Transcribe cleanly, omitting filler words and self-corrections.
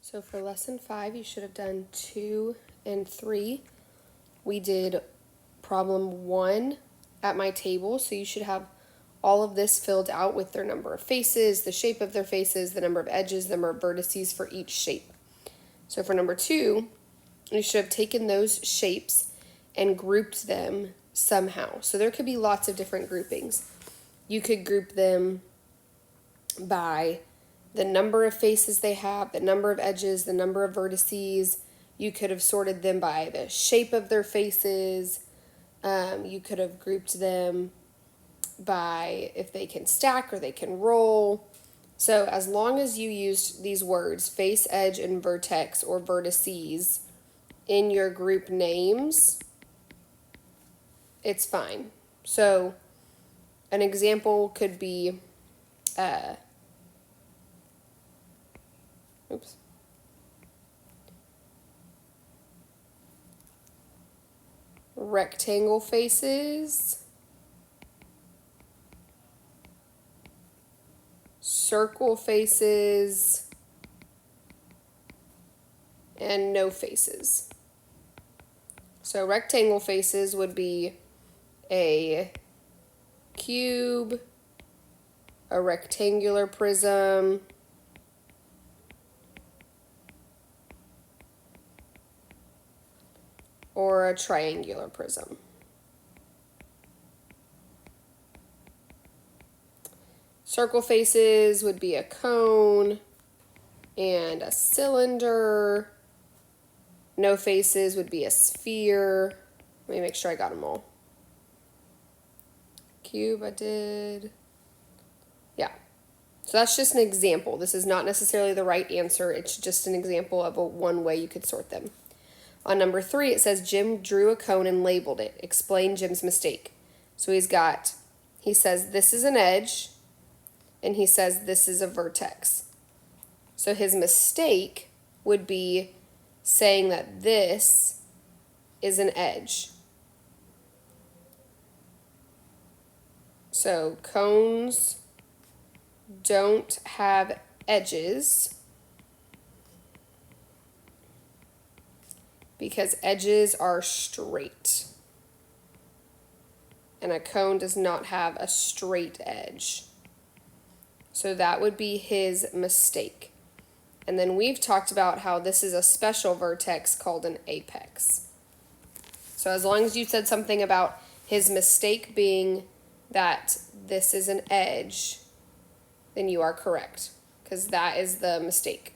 So for lesson 5, you should have done 2 and 3. We did problem 1 at my table, so you should have all of this filled out with their number of faces, the shape of their faces, the number of edges, the number of vertices for each shape. So for number 2, you should have taken those shapes and grouped them somehow. So there could be lots of different groupings. You could group them by the number of faces they have, the number of edges, the number of vertices. You could have sorted them by the shape of their faces. You could have grouped them by if they can stack or they can roll. So as long as you used these words, face, edge, and vertex or vertices, in your group names, it's fine. So an example could be, rectangle faces, circle faces, and no faces. So rectangle faces would be a cube, a rectangular prism, or a triangular prism. Circle faces would be a cone and a cylinder. No faces would be a sphere. Let me make sure I got them all. Cube, I did. Yeah. So that's just an example. This is not necessarily the right answer. It's just an example of one way you could sort them. On number 3, it says Jim drew a cone and labeled it. Explain Jim's mistake. So he says this is an edge, and he says this is a vertex. So his mistake would be saying that this is an edge. So cones don't have edges because edges are straight. And a cone does not have a straight edge. So that would be his mistake. And then we've talked about how this is a special vertex called an apex. So as long as you said something about his mistake being that this is an edge, then you are correct, because that is the mistake.